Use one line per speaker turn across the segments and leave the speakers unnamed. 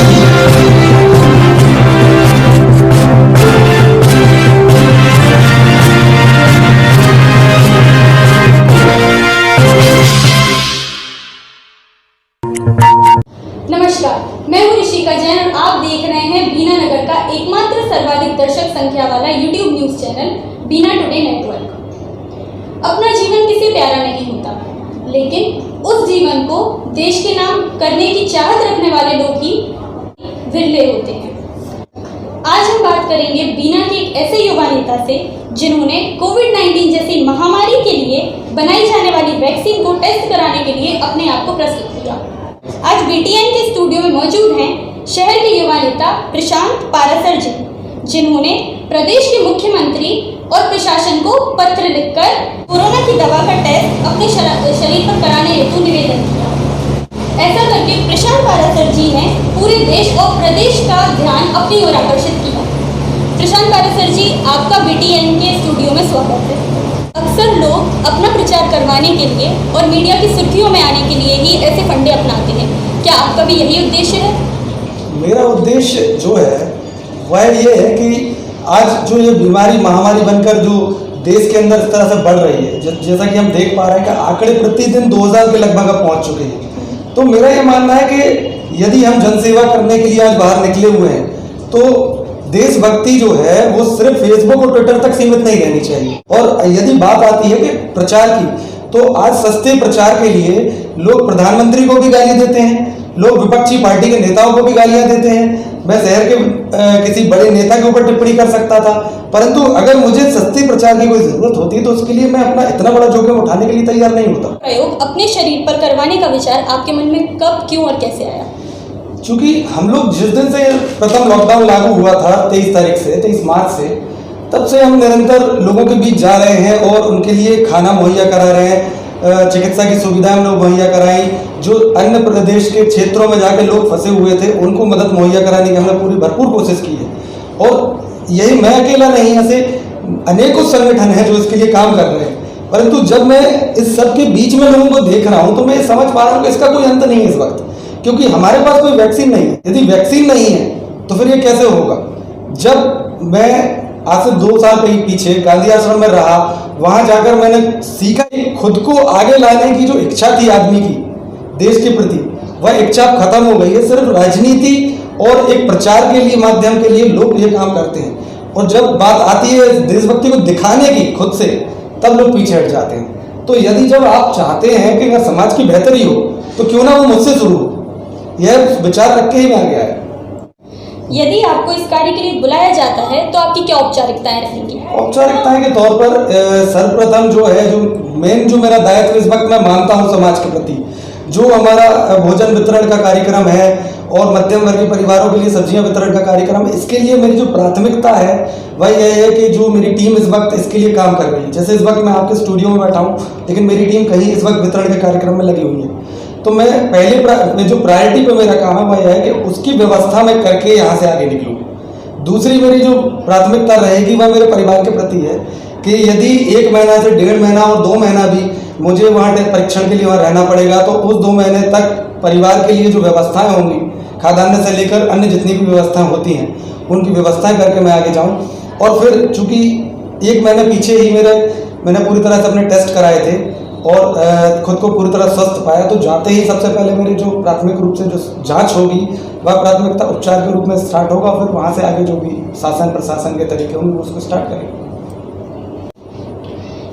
नमस्कार, मैं हूं ऋषिका जैन और आप देख रहे हैं बीना नगर का एकमात्र सर्वाधिक दर्शक संख्या वाला यूट्यूब न्यूज चैनल बीना टुडे नेटवर्क। अपना जीवन किसी प्यारा नहीं होता, लेकिन उस जीवन को देश के नाम करने की चाहत रखने वाले लोग ही विरले होते हैं। आज हम बात करेंगे बीना के एक ऐसे युवा नेता से जिन्होंने कोविड-19 जैसी महामारी के लिए बनाई जाने वाली वैक्सीन को टेस्ट कराने के लिए अपने आप को प्रस्तुत किया। आज बीटीएन के स्टूडियो में मौजूद हैं शहर के युवा नेता प्रशांत पारासर जी, जिन्होंने प्रदेश के मुख्यमंत्री और प्रशासन को पत्र लिखकर कोरोना की दवा का टेस्ट अपने शरीर पर कराने हेतु निवेदन किया। ऐसा करके प्रशांत पारासर जी ने पूरे देश और प्रदेश का ध्यान अपनी ओर आकर्षित किया। प्रशांत पारासर जी, आपका बीटीएन के स्टूडियो में स्वागत है। अक्सर लोग अपना प्रचार करवाने के लिए और मीडिया की सुर्खियों में आने के लिए ही ऐसे फंडे अपनाते हैं। क्या आपका भी यही उद्देश्य है?
मेरा उद्देश्य जो है वह ये है कि आज जो ये बीमारी महामारी बनकर जो देश के अंदर इस तरह से बढ़ रही है, जैसा कि हम देख पा रहे हैं कि आंकड़े प्रतिदिन 2000 के लगभग अब पहुंच चुके हैं। तो मेरा ये मानना है कि यदि हम जनसेवा करने के लिए आज बाहर निकले हुए हैं तो देशभक्ति जो है वो सिर्फ फेसबुक और ट्विटर तक सीमित नहीं रहनी चाहिए। और यदि बात आती है कि प्रचार की, तो आज सस्ते प्रचार के लिए लोग प्रधानमंत्री को भी गाली देते हैं, लोग विपक्षी पार्टी के नेताओं को भी गालियां देते हैं। मैं शहर के किसी बड़े नेता के ऊपर टिप्पणी कर सकता था, परंतु अगर मुझे सस्ते प्रचार की कोई जरूरत होती तो उसके लिए मैं अपना इतना बड़ा जोखिम उठाने के लिए तैयार नहीं होता।
प्रयोग अपने शरीर पर करवाने का विचार आपके मन में कब, क्यों और कैसे आया?
चूंकि हम लोग जिस दिन से प्रथम लॉकडाउन लागू हुआ था 23 मार्च से, तब से हम निरंतर लोगों के बीच जा रहे हैं और उनके लिए खाना मुहैया करा रहे हैं, चिकित्सा की सुविधाएं हम लोग मुहैया कराई। जो अन्य प्रदेश के क्षेत्रों में जाकर लोग फंसे हुए थे उनको मदद मुहैया कराने की हमने पूरी भरपूर कोशिश की है। और यही मैं अकेला नहीं, ऐसे अनेकों संगठन हैं जो इसके लिए काम कर रहे हैं। परंतु जब मैं इस सब के बीच में लोगों को देख रहा हूँ तो मैं समझ पा रहा हूँ कि इसका कोई अंत नहीं है इस वक्त, क्योंकि हमारे पास कोई वैक्सीन नहीं है। यदि वैक्सीन नहीं है तो फिर ये कैसे होगा? जब मैं आज से 2 साल पीछे गांधी आश्रम में रहा, वहां जाकर मैंने सीखा कि खुद को आगे लाने की जो इच्छा थी आदमी की देश के प्रति, वह इच्छा खत्म हो गई है। सिर्फ राजनीति और एक प्रचार के लिए, माध्यम के लिए लोग ये काम करते हैं। और जब बात आती है देशभक्ति को दिखाने की खुद से, तब लोग पीछे हट जाते हैं। तो यदि जब आप चाहते हैं कि अगर समाज की बेहतरी हो तो क्यों ना वो मुझसे शुरू हो, यह विचार रख के ही मैं आ गया है।
यदि आपको इस कार्य के लिए बुलाया जाता है तो आपकी क्या औपचारिकताएं रहेंगी?
औपचारिकताएं के तौर पर सर्वप्रथम जो है, जो मेन जो मेरा दायित्व इस वक्त मैं मानता हूं समाज के प्रति, जो हमारा भोजन वितरण का कार्यक्रम है और मध्यम वर्गीय परिवारों के लिए सब्जियां वितरण का कार्यक्रम है, इसके लिए मेरी जो प्राथमिकता है वह यह है कि जो मेरी टीम इस वक्त इसके लिए काम कर रही है। जैसे इस वक्त मैं आपके स्टूडियो में बैठा हूँ, लेकिन मेरी टीम कहीं इस वक्त वितरण के कार्यक्रम में लगी हुई है। तो मैं पहले जो प्रायोरिटी पे मेरा काम है वह यह है कि उसकी व्यवस्था मैं करके यहाँ से आगे निकलूँ। दूसरी मेरी जो प्राथमिकता रहेगी वह मेरे परिवार के प्रति है कि यदि 1 महीना से 1.5 महीना और 2 महीना भी मुझे वहाँ परीक्षण के लिए वहाँ रहना पड़ेगा, तो उस 2 महीने तक परिवार के लिए जो व्यवस्थाएं होंगी, खाद्यान्न से लेकर अन्य जितनी भी व्यवस्थाएं होती हैं, उनकी व्यवस्थाएं करके मैं आगे जाऊँ। और फिर चूँकि 1 महीने पीछे ही मैंने पूरी तरह से अपने टेस्ट कराए थे और खुद को पूरी तरह स्वस्थ पाया, तो जाते ही सबसे पहले मेरी जो प्राथमिक रूप से जो जांच होगी वह प्राथमिकता उपचार के रूप में स्टार्ट होगा। फिर वहां से आगे जो भी शासन प्रशासन के तरीके होंगे उसको स्टार्ट करेंगे।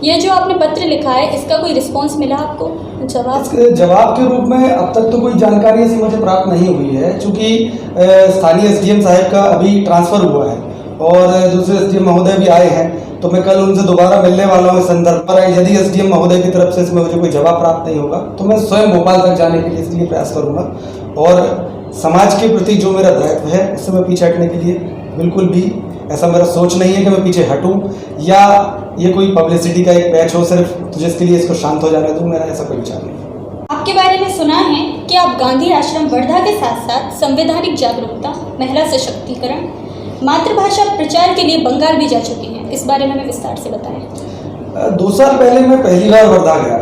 ये जो आपने पत्र लिखा है, इसका कोई रिस्पांस मिला आपको?
जवाब के रूप में अब तक तो कोई जानकारी ऐसी मुझे प्राप्त नहीं हुई है, चूँकि स्थानीय एसडीएम साहब का अभी ट्रांसफ़र हुआ है और दूसरे एसडीएम महोदय भी आए हैं, तो मैं कल उनसे दोबारा मिलने वाला हूँ इस संदर्भ पर। यदि एसडीएम महोदय की तरफ से इसमें मुझे कोई जवाब प्राप्त नहीं होगा तो मैं स्वयं भोपाल तक जाने के लिए इसलिए प्रयास करूँगा। और समाज के प्रति जो मेरा दायित्व है उससे मैं पीछे हटने के लिए बिल्कुल भी ऐसा मेरा सोच नहीं है कि मैं पीछे हटूँ या ये कोई पब्लिसिटी का एक पैच हो सिर्फ तो जिसके लिए इसको शांत हो जाने दूँ, मेरा ऐसा कोई विचार नहीं।
आपके बारे में सुना है कि आप गांधी आश्रम वर्धा के साथ साथ संवैधानिक जागरूकता, महिला सशक्तिकरण, मातृभाषा प्रचार के लिए बंगाल भी जा चुकी हैं। इस बारे में हमें विस्तार से बताएं।
2 साल पहले मैं पहली बार वर्धा गया,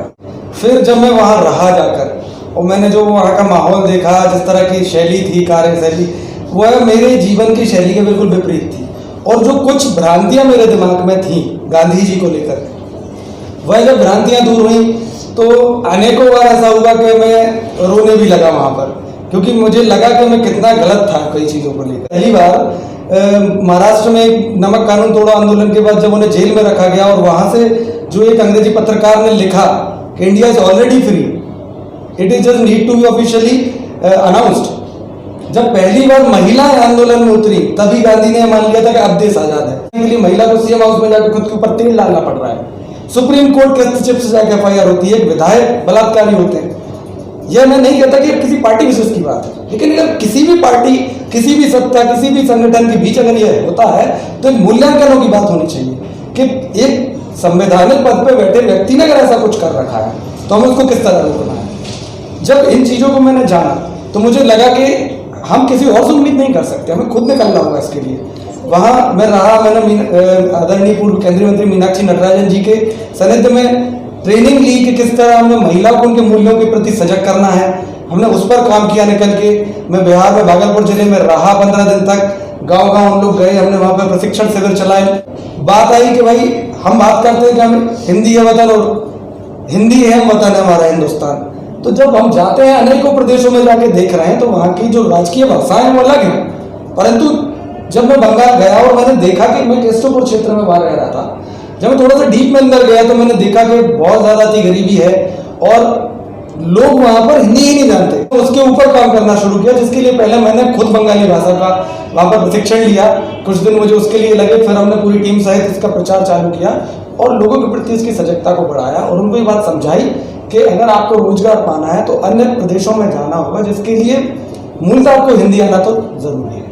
फिर जब मैं वहाँ रहा जाकर और मैंने जो वहाँ का माहौल देखा, जिस तरह की शैली थी, कार्य शैली, वह मेरे जीवन की शैली के बिल्कुल विपरीत थी। और जो कुछ भ्रांतियाँ मेरे दिमाग में थीं गांधी जी को लेकर, वह जब भ्रांतियाँ दूर हुई तो अनेकों बार ऐसा हुआ कि मैं रोने भी लगा वहाँ पर, क्योंकि मुझे लगा कि मैं कितना गलत था कई चीज़ों को लेकर। पहली बार महाराष्ट्र में एक नमक कानून तोड़ो आंदोलन के बाद जब उन्हें जेल में रखा गया और वहाँ से जो एक अंग्रेजी पत्रकार ने लिखा कि India is already free, it is just need to be officially announced. जब पहली बार महिलाएं आंदोलन में उतरी तभी गांधी ने मान लिया था कि अब देश आजाद है। इसके लिए महिला को सीएम हाउस में जाकर खुद के ऊपर तेल डालना पड़ रहा है। सुप्रीम कोर्ट के हस्तक्षेप से जाकर एफआईआर होती है, एक विधायक बलात्कारी होते हैं। यह मैं नहीं कहता कि किसी पार्टी विशेष की बात है, लेकिन अगर किसी भी पार्टी, किसी भी सत्ता, किसी भी संगठन के बीच अगर यह होता है तो एक मूल्यांकनों की बात होनी चाहिए कि एक संवैधानिक पद पर बैठे व्यक्ति ने अगर ऐसा कुछ कर रखा है तो हमें उसको किस तरह रोकना है। जब इन चीज़ों को मैंने जाना तो मुझे लगा कि हम किसी और से उम्मीद नहीं कर सकते, हमें खुद निकलना होगा इसके लिए। वहाँ मैं रहा, मैंने आदरणीय पूर्व केंद्रीय मंत्री मीनाक्षी नटराजन जी के सानिध्य में ट्रेनिंग ली कि किस तरह हमें महिलाओं को उनके मूल्यों के प्रति सजग करना है। हमने उस पर काम किया निकल के। मैं बिहार में भागलपुर जिले में रहा 15 दिन तक, गांव-गांव हम लोग गए, हमने वहाँ पर प्रशिक्षण शिविर चलाए। बात आई कि भाई हम बात करते हैं कि हम हिंदी है वतन और हिंदी है वतन है हमारा हिंदुस्तान। तो जब हम जाते हैं अनेकों प्रदेशों में जाके देख रहे हैं तो वहाँ की जो राजकीय भाषाएं हैं वो अलग हैं, परंतु जब मैं बंगाल गया और मैंने देखा कि मैं केशवपुर क्षेत्र में बाहर रह रहा था, जब मैं थोड़ा सा डीप में अंदर गया तो मैंने देखा कि बहुत ज़्यादा अति गरीबी है और लोग वहाँ पर हिंदी ही नहीं जानते। तो उसके ऊपर काम करना शुरू किया, जिसके लिए पहले मैंने खुद बंगाली भाषा का वहाँ पर प्रशिक्षण लिया। कुछ दिन मुझे उसके लिए लगे, फिर हमने पूरी टीम सहित इसका प्रचार चालू किया और लोगों के प्रति इसकी सजगता को बढ़ाया और उनको ये बात समझाई कि अगर आपको रोजगार पाना है तो अन्य प्रदेशों में जाना होगा, जिसके लिए मूलतः आपको हिंदी आना तो जरूरी है।